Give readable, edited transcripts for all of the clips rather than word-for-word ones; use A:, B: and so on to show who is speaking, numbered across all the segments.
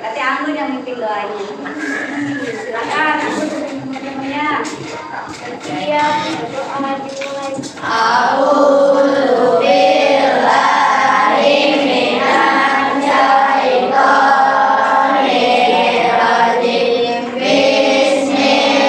A: Nanti Anggun yang mimpin doanya. Silakan teman-temannya. Iya, berdoa dimulai. A'udzu billahi minasy syaithanir rajim. Bismillahirrahmanirrahim.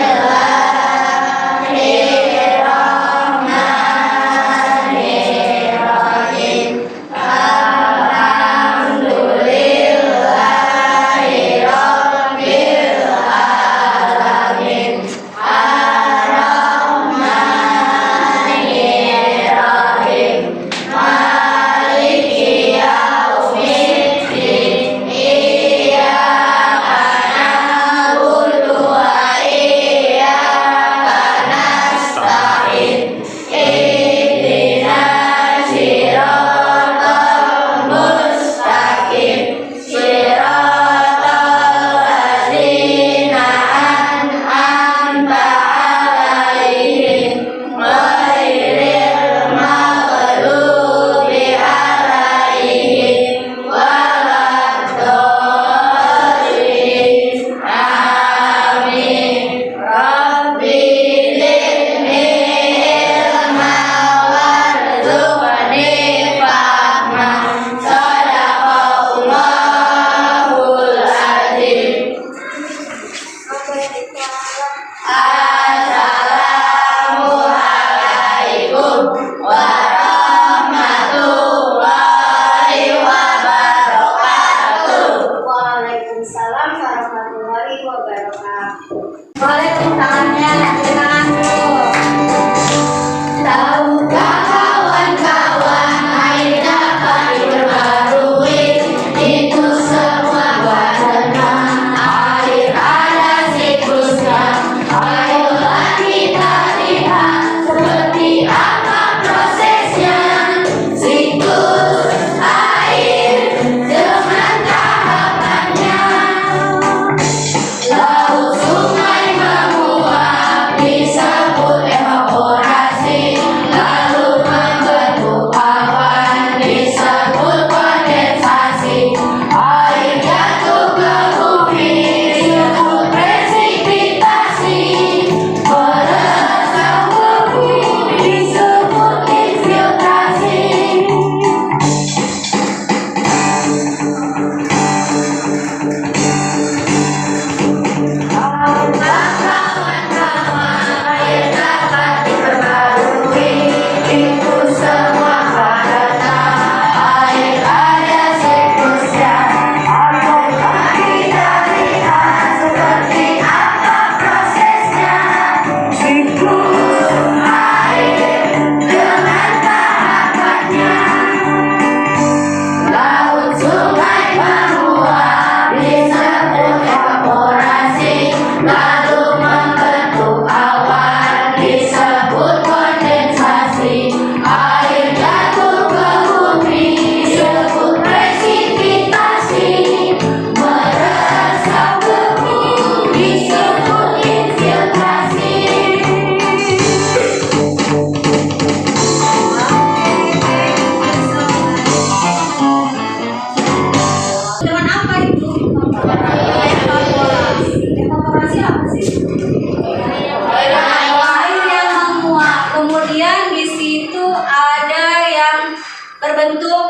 A: Berbentuk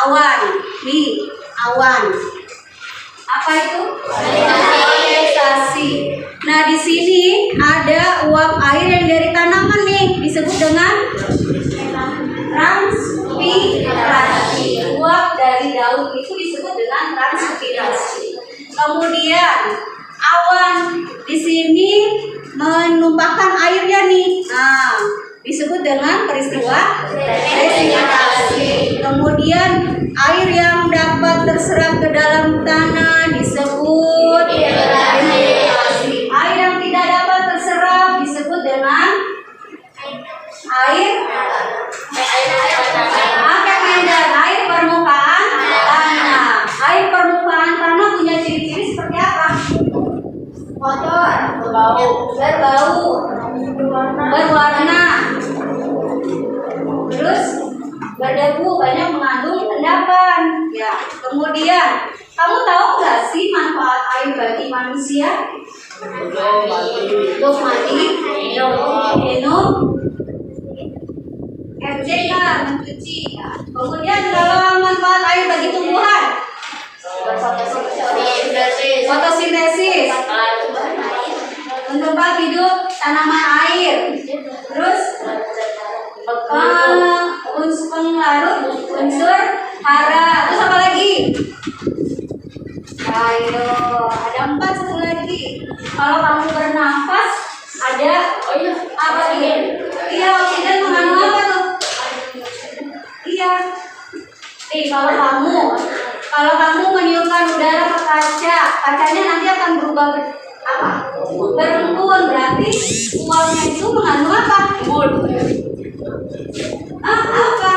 A: awan, nih awan. Apa itu? Kondensasi. Nah di sini ada uap air yang dari tanaman nih, disebut dengan transpirasi. Uap dari daun itu disebut dengan transpirasi. Kemudian awan di sini menumpahkan airnya nih. Nah, disebut dengan peristiwa presipitasi. Kemudian air yang dapat terserap ke dalam tanah disebut evaporasi. Air yang tidak dapat terserap disebut dengan air air permukaan tanah. Air permukaan tanah punya ciri-ciri seperti apa? Kotor, berbau, berwarna, terus berdebu, banyak mengandung endapan. Ya, kemudian kamu tahu nggak manfaat air bagi manusia? Untuk mandi, minum, RJK, mencuci. Kemudian kalau manfaat air bagi tumbuhan? Fotosintesis. Untuk tempat hidup tanaman air. Terus unsur pengaruh, unsur hara. Terus apa lagi? Ayo, ada 4 satu lagi. Kalau kamu bernafas, ada apa lagi? Iya, oksigen mengandung apa tuh? Iya. Kalau kamu meniupkan udara ke kaca, kacanya nanti akan berubah apa? Berembun. Berarti uapnya itu mengandung apa? Apa?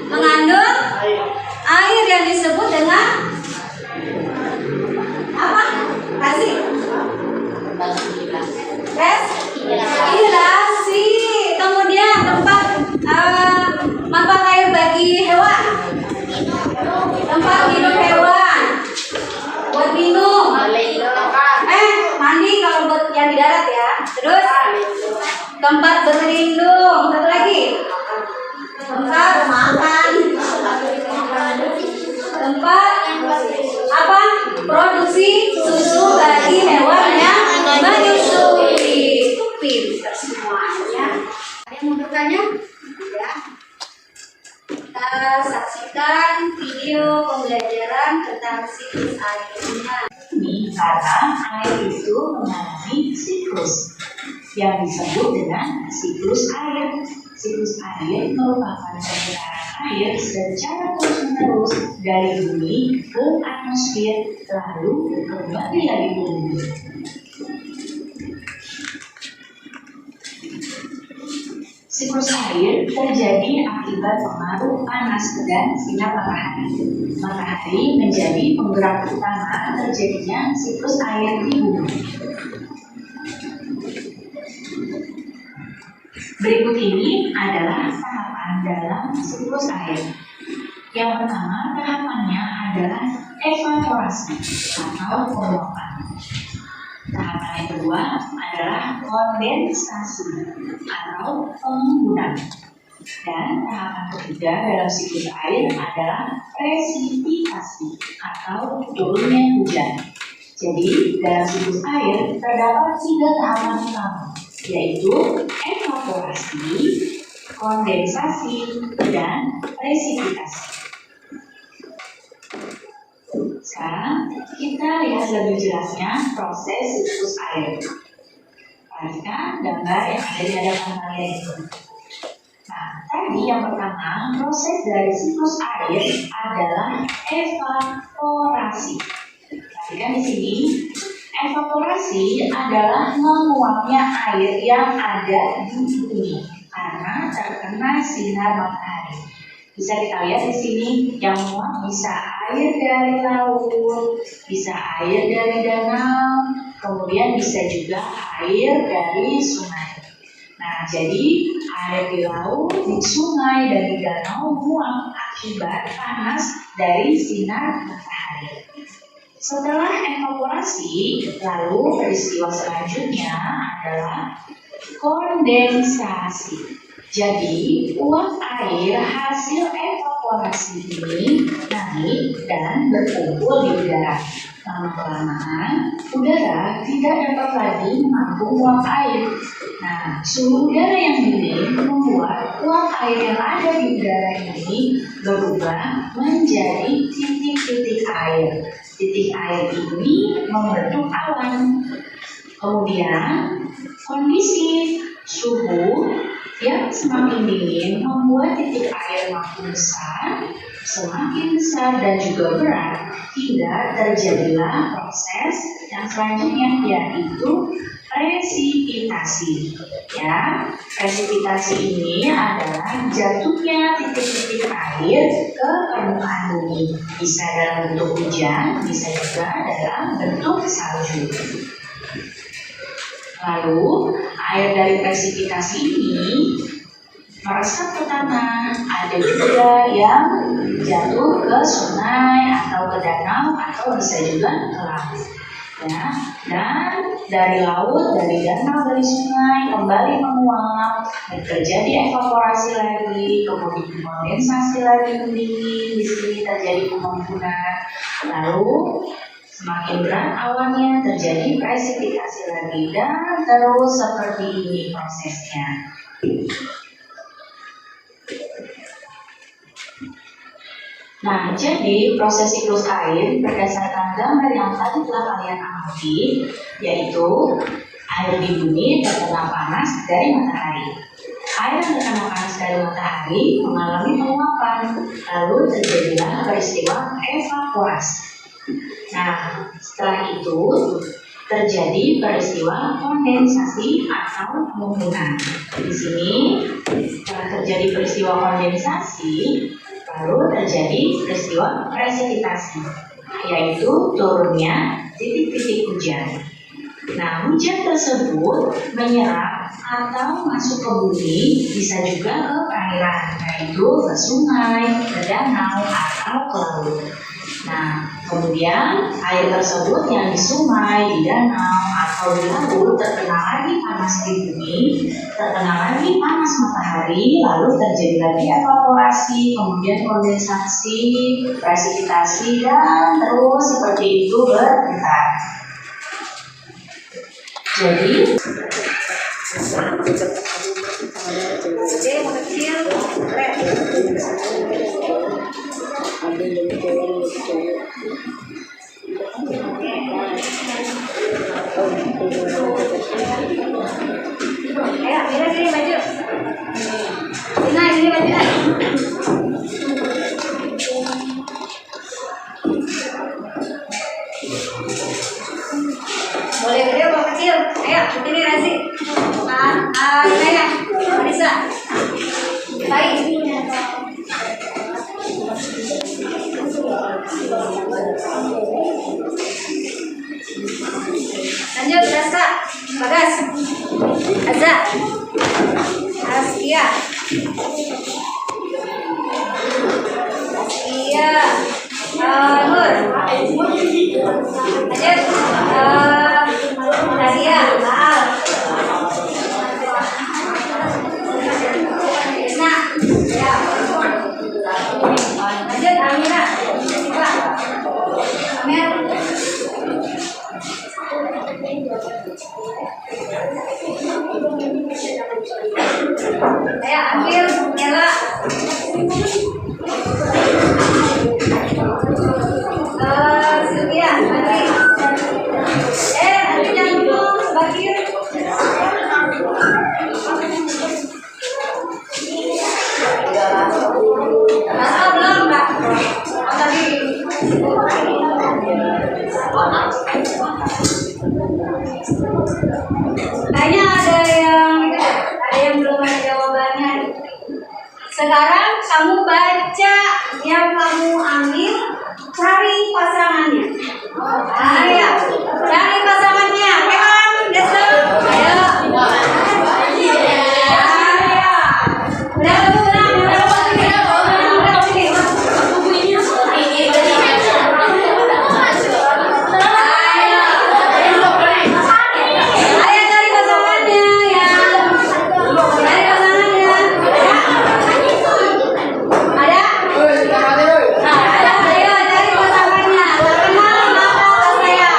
A: Mengandung air yang disebut dengan apa? Respirasi. Kemudian manfaat air bagi hewan. Tempat hidup hewan. Buat minum. Mandi kalau buat yang di darat ya. Terus tempat berlindung. Satu lagi. Tempat makan. Tempat apa? Produksi susu bagi hewan yang menyusui. Itu pintar semuanya. Ada yang mau bertanya? Ya. Kita saksikan video pembelajaran tentang siklus air.
B: Ini karena air itu mengalami siklus yang disebut dengan siklus air. Siklus air merupakan pergerakan air secara terus-menerus dari bumi ke atmosfer lalu kembali lagi ke bumi. Siklus air terjadi akibat pengaruh panas dan sinar matahari. Matahari menjadi penggerak utama terjadinya siklus air di bumi. Berikut ini adalah tahapan dalam siklus air. Yang pertama, tahapannya adalah evaporasi atau penguapan. Tahapan yang kedua adalah kondensasi atau pengembunan. Dan tahapan ketiga dalam siklus air adalah presipitasi atau turunnya hujan. Jadi, dalam siklus air terdapat 3 tahapan utama, yaitu evaporasi, kondensasi, dan presipitasi. Sekarang kita lihat lebih jelasnya proses siklus air. Perhatikan gambar yang ada di hadapan kalian itu. Nah, tadi yang pertama, proses dari siklus air adalah evaporasi. Perhatikan di sini. Evaporasi adalah menguapnya air yang ada di bumi karena terkena sinar matahari. Bisa kita lihat di sini yang menguap bisa air dari laut, bisa air dari danau, kemudian bisa juga air dari sungai. Nah, jadi air di laut, di sungai, dan di danau menguap akibat panas dari sinar matahari. Setelah evaporasi, lalu peristiwa selanjutnya adalah kondensasi. Jadi, uap air hasil evaporasi ini naik dan berkumpul di udara. Lama-kelamaan, udara tidak dapat lagi menampung uap air. Nah, suhu udara yang dingin membuat uap air yang ada di udara ini berubah menjadi titik-titik air. Titik air ini membentuk awan. Kemudian, kondisi suhu yang semakin dingin membuat titik air makin besar, semakin besar dan juga berat, hingga terjadilah proses yang selanjutnya, yaitu presipitasi. Ya, presipitasi ini adalah jatuhnya titik-titik air ke permukaan bumi. Bisa dalam bentuk hujan, bisa juga dalam bentuk salju. Lalu, air dari presipitasi ini meresap ke tanah, ada juga yang jatuh ke sungai atau ke danau atau bisa juga ke laut. Ya, dan dari laut, dari danau, dari sungai kembali menguap dan terjadi evaporasi lagi, kemudian kondensasi lagi mendidih, di sini terjadi penguapan. Lalu semakin berat awannya terjadi presipitasi lagi dan terus seperti ini prosesnya. Nah, jadi proses siklus air berdasarkan gambar yang tadi telah kalian amati, yaitu air di bumi terkena panas dari matahari. Air yang terkena panas dari matahari mengalami penguapan, lalu terjadilah peristiwa evaporasi. Nah, setelah itu terjadi peristiwa kondensasi atau penguapan. Di sini setelah terjadi peristiwa kondensasi, lalu terjadi peristiwa presipitasi, yaitu turunnya titik-titik hujan. Nah, hujan tersebut menyerap atau masuk ke bumi, bisa juga ke perairan, yaitu ke sungai, ke danau, atau ke laut. Nah, kemudian air tersebut yang di sungai, di danau, atau di laut terkena lagi panas di bumi, terkena lagi panas matahari, lalu terjadi lagi evaporasi, kemudian kondensasi, presipitasi, dan terus seperti itu berputar. Jadi,
A: Ayo, Mira sini baju. Nah, ini baju. Boleh gede atau kecil? Ayo, ini nasi. Saya, Marisa. Baik. Lanjut, Rasa, Bagas, Azza, Askia, Nur, lanjut, Nadia, Maal, Isna, ya, lanjut, Amira, Sika, Amir. Ayo, ambil, Ella. Sylvia, Andri. Andri jangan dulu, Bakir. Masa belum, Mbak? Oh, tadi. Kayaknya ada yang belum ada jawabannya. Sekarang kamu baca yang kamu ambil, cari pasangannya. Ayo, cari pasangannya. Kan, gesek. Ayo. Ayo, cari pasangannya. Terkenal maka saya.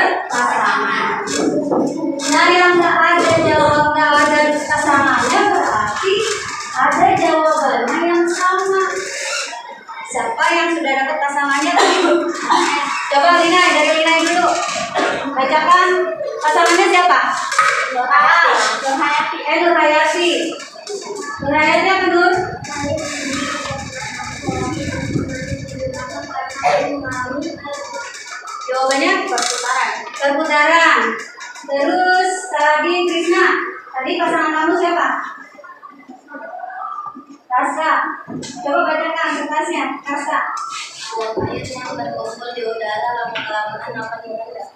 A: berpasangan. Nah, yang nggak ada pasangannya berarti ada jawabannya yang sama. Siapa yang sudah dapat pasangannya tadi? Coba Lina, dari Lina dulu. Bacakan pasangannya siapa? Nur Hayati. Nur Hayati. Nur Hayati apa Nur? Jawabannya perputaran. Terus tadi Krishna. Tadi pasangan kamu siapa? Rasa. Coba bacakan kertasnya. Rasa. Ayat yang berkumpul di udara lama-kelamaan apa tidak?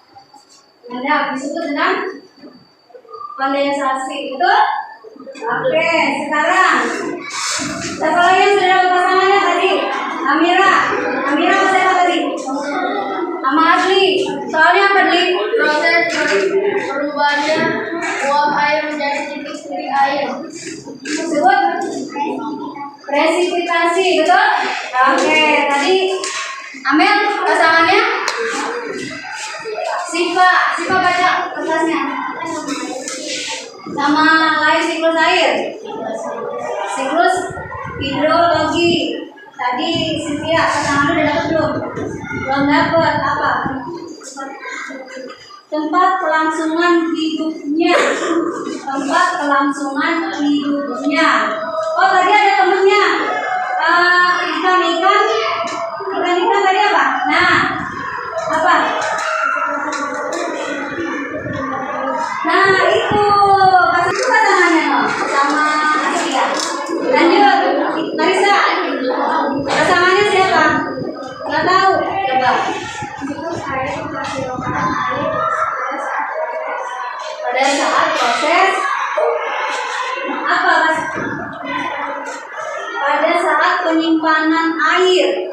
A: Ada disebut dengan kondensasi. Betul? Oke, sekarang siapa lagi yang sudah dapat pasangannya tadi? Amira sama siapa tadi? Sama Adli. Soalnya apa Adli? Proses perubahannya uap air menjadi titik sendiri air. Disebut presipitasi, betul? Oke, tadi Amel pasangannya Siva baca kertasnya. Sama lain siklus air. Siklus hidrologi. Tadi Sylvia pasangan udah dapat belum? Belum dapat apa? Tempat kelangsungan hidupnya. Oh, tadi ada temennya. Ikan tadi apa? Nah, apa? Nah, itu pasangannya loh, sama Asia. Lanjut, Marisa. Pasangannya siapa? Nggak tahu. Coba. Pada saat proses apa, Mas? Pada saat penyimpanan air.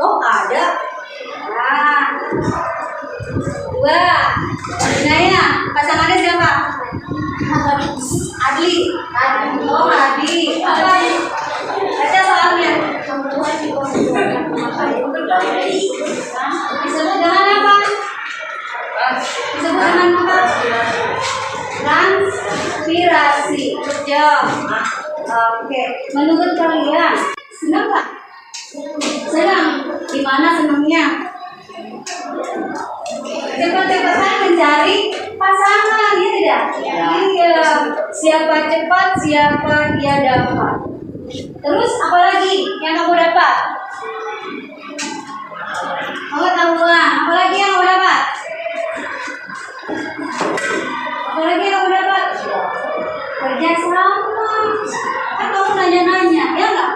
A: Oh, ada. Nah. 2. Naya, pasangannya siapa? Adli. Oh, Adli. Apa? Baca soalnya. Disebut dengan apa? Transpirasi. Jawab. Oke. Menurut kalian, senang nggak? Senang. Gimana senangnya? Cepat-cepatan mencari pasangan, ya tidak? Iya. Siapa cepat, siapa dia dapat. Terus apa lagi yang kamu dapat? Pengetahuan. Apa lagi yang kamu dapat? Kerja sama. Kan kamu nanya-nanya, ya nggak?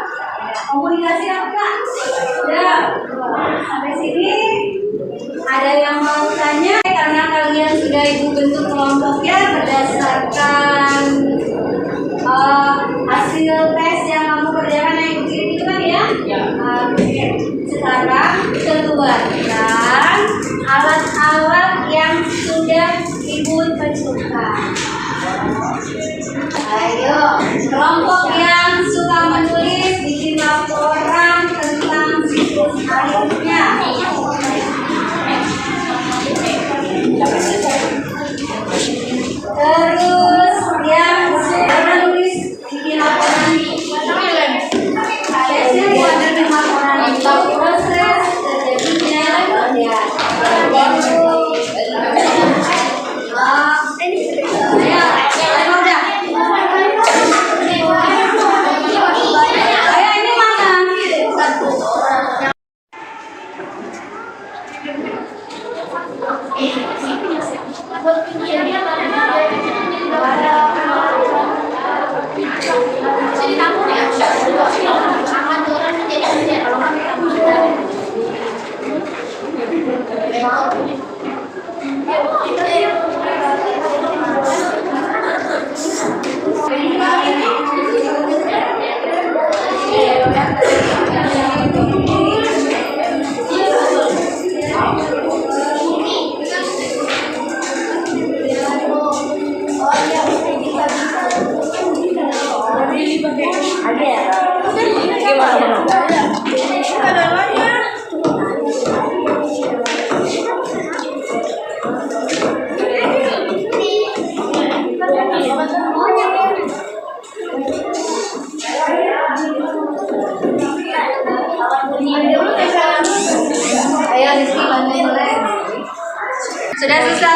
A: Komunikasi apa? Ya. Sampai sini. Ada yang mau tanya? Karena kalian sudah ibu bentuk kelompoknya berdasarkan hasil tes yang kamu kerjakan yang ibu kirim itu kan ya? Oke. Sekarang keluarkan alat-alat yang sudah ibu tentukan. Ayo, kelompok yang suka menulis bikin laporan tentang siklus airnya. Terus yang sudah menulis bikin laporan tesnya buat bikin laporan proses terjadinya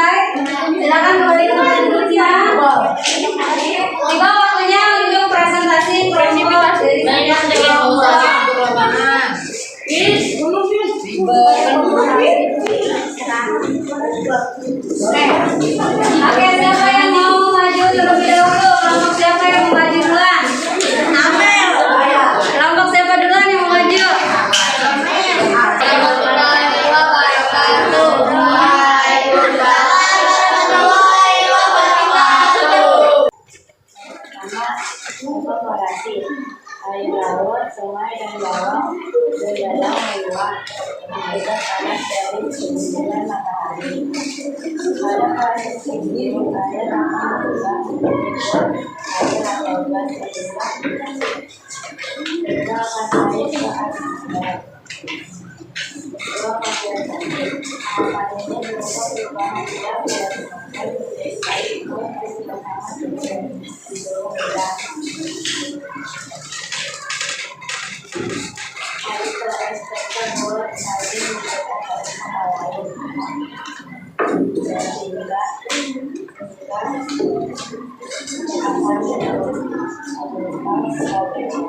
A: selesai. Silakan kembali ke tempat duduknya. Tiba waktunya untuk presentasi kelompok dari Oke, siapa yang mau maju terlebih dahulu? Kelompok siapa yang mau maju duluan? Kelompok siapa duluan yang mau maju?
B: Evaporasi air laut, sungai dan bawah berjalan meluap akibat panas dari sinar matahari. Pada proses ini air akan berubah menjadi air atau gas berubah hingga akan naik ke atmosfer. Dua konsentrasi awan ini berupa perubahan gas di atmosfer menjadi air yang bersama dengan di bawah rendah. Air terespek tersebut tadi dikatakan sama lain sehingga akan berubah sebagai awan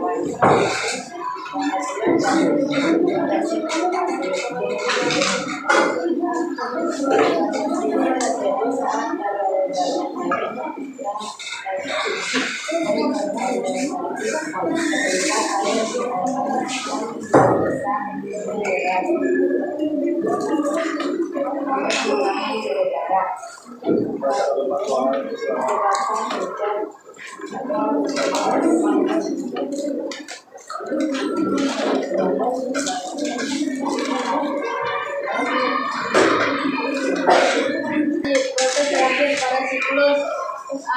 A: Proses terakhir pada siklus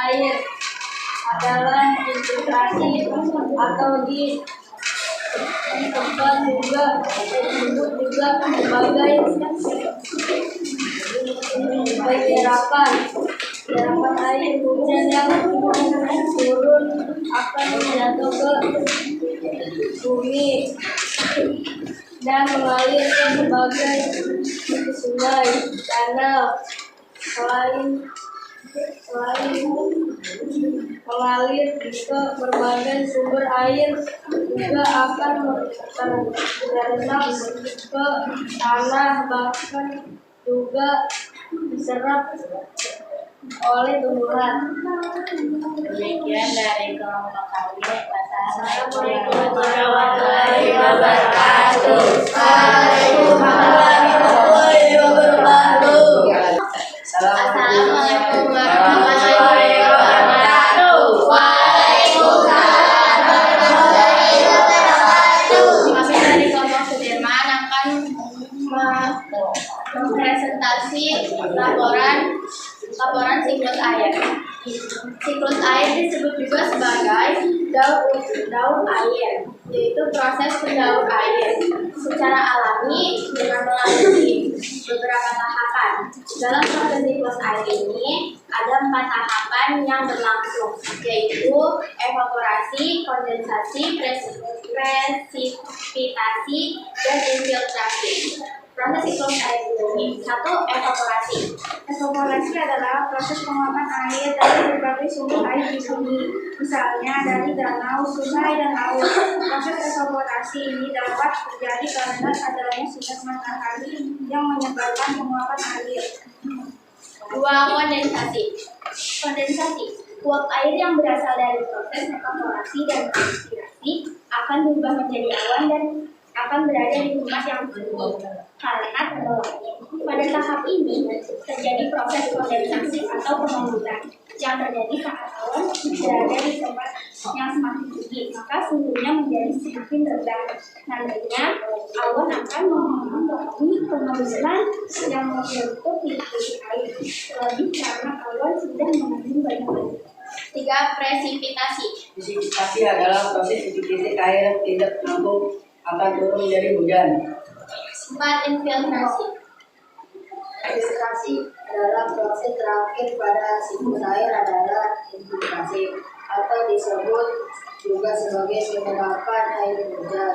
A: air adalah infiltrasi atau disebut juga sebagai penyerapan air hujan yang turun akan jatuh ke bumi dan mengalir ke berbagai sungai, danau. Selain mengalir ke berbagai sumber air juga akan terendam ke tanah, bahkan juga diserap oleh tumbuhan.
B: Demikian dari kelompok kami.
A: Assalamualaikum warahmatullahi wabarakatuh.
C: Assalamualaikum warahmatullahi wabarakatuh. Waalaikumsalam warahmatullahi wabarakatuh. Kami dari kelompok Sudirman akan mempresentasi laporan siklus air. Siklus air disebut juga sebagai daur air, yaitu proses pendaur air secara alami dengan melalui beberapa tahapan. Dalam proses siklus air ini ada 4 tahapan yang berlangsung, yaitu evaporasi, kondensasi, presipitasi, dan infiltrasi. Proses siklus air ini. 1. Evaporasi.
D: Evaporasi adalah proses penguapan air dari berbagai sumber air di bumi, misalnya dari danau, sungai, dan laut. Proses evaporasi ini dapat terjadi karena adanya sinar matahari yang menyebabkan penguapan air.
C: 2. Kondensasi. Uap air yang berasal dari proses evaporasi dan transpirasi akan berubah menjadi awan dan akan berada di tempat yang tinggi karena terbawahnya. Pada tahap ini terjadi proses kondensasi atau pengemburan yang terjadi saat awan berada di tempat yang semakin tinggi, maka suhunya menjadi semakin rendah. Nantinya awan akan mengalami pengemburan yang membentuk titik-titik air, terlebih karena awan sudah mengandung banyak air. 3. Presipitasi.
E: Presipitasi adalah proses titik-titik air tidak mampu akan turun menjadi hujan.
C: 4. Infiltrasi.
F: Infiltrasi adalah proses terakhir pada siklus air adalah infiltrasi atau disebut juga sebagai penyerapan air hujan.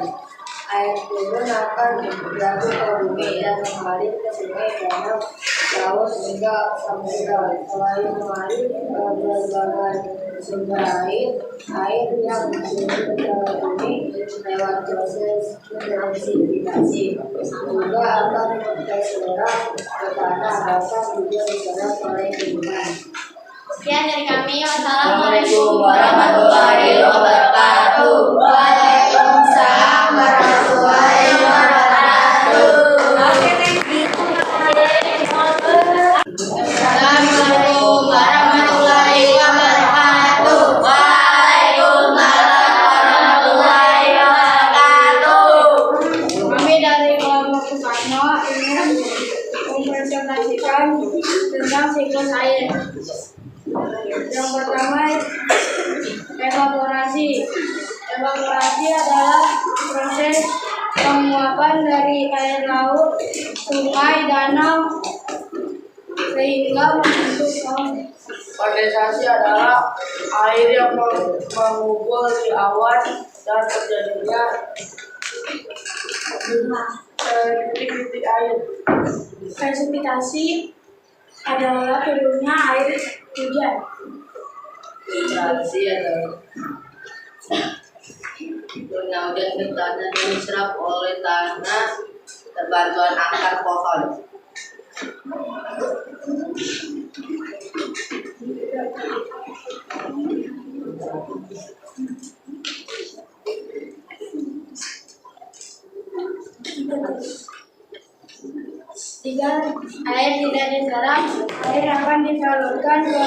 F: Air turun akan jatuh ke bumi dan mengalir ke sungai, danau, laut hingga samudra. Selain mengalir berbagai sumber air yang mengalir ke bumi lewat proses presipitatsi juga akan terserap ke tanah basah juga diserap oleh gunungan.
C: Sekian dari kami. Wassalamualaikum warahmatullahi wabarakatuh.
A: Waalaikumsalam warahmatullahi wabarakatuh. Oke, thank you.
C: Assalamualaikum warahmatullahi wabarakatuh. Waalaikumsalam warahmatullahi wabarakatuh.
D: Kami dari kelompok Soekarno ingin mempresentasikan tentang siklus air. Yang pertama, evaporasi. Evaporasi adalah proses penguapan dari air laut, sungai, danau sehingga membentuk laut.
E: Kondensasi adalah air yang mengumpul di awan dan terjadinya titik-titik air.
D: Presipitasi adalah turunnya air hujan.
E: Filtrasi adalah turunnya hujan ke tanah dan diserap oleh tanah bantuan akar pohon.
D: Jika air tidak diserap, air akan disalurkan ke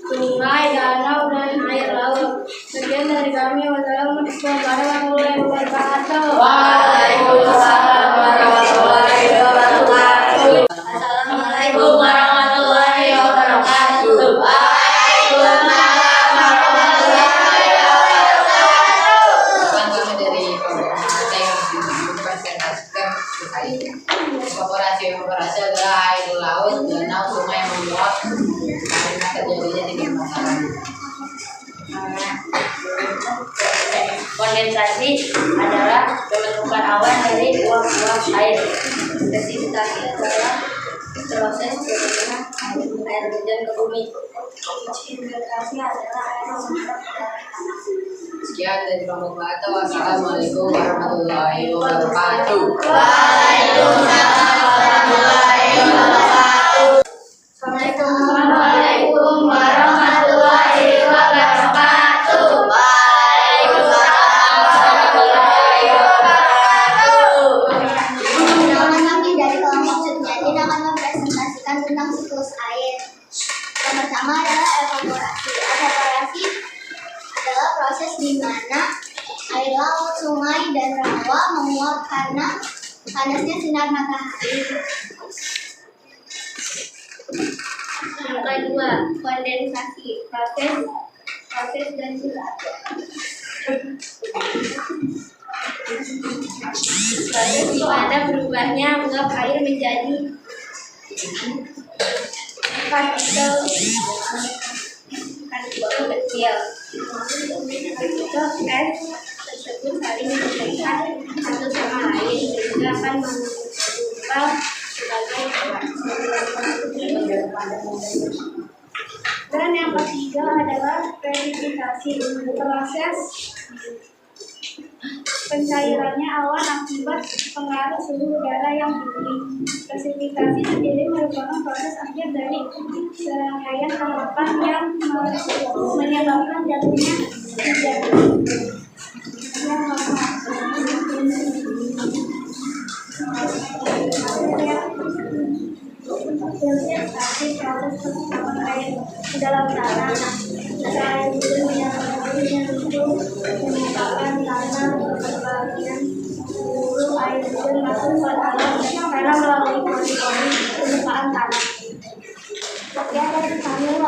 D: sungai, danau, dan air laut. Sekian dari kami. Wassalamualaikum warahmatullahi wabarakatuh.
E: Waalaikumsalam warahmatullahi wabarakatuh.
A: Assalamualaikum warahmatullahi wabarakatuh.
C: Waalaikumsalam warahmatullahi wabarakatuh.
E: Kami dari pemerintah yang mempresentasikan air. Evaporasi adalah air laut, danau, sungai yang meluap karena terjadinya tiga masalah.
A: Kondensasi adalah pembentukan awan dari uap-uap air. Presipitasi adalah proses turunnya air hujan ke bumi. Infiltrasi adalah air yang menyerap ke dalam tanah.
E: Sekian dari kelompok Bata. Wassalamualaikum warahmatullahi wabarakatuh.
C: Waalaikumsalam warahmatullahi wabarakatuh. Assalamualaikum warahmatullahi wabarakatuh. Waalaikumsalam warahmatullahi wabarakatuh.
G: Teman-teman kami dari kelompok Cutnyadin akan mempresentasikan tentang siklus air. Yang pertama adalah evaporasi. Evaporasi adalah proses di mana air laut, sungai, dan rawa menguap karena panasnya sinar matahari.
C: Yang kedua, kondensasi. Proses dan proses di mana berubahnya uap air menjadi partikel kecil. Partikel es tersebut saling mendekat satu sama lain sehingga akan mengubah sebagai
D: Dan yang ketiga adalah presipitasi. Proses pencairannya awan akibat pengaruh suhu udara yang tinggi. Presipitasi sendiri merupakan proses akhir dari serangkaian tahapan yang menyebabkan jatuhnya hujan. Hasilnya tadi proses penguapan air ke dalam tanah. Air hujan yang itu menyebabkan tanah berbagian seluruh air hujan masuk ke alam karena melalui proses penyuplaian tanah. Sekian dari kami.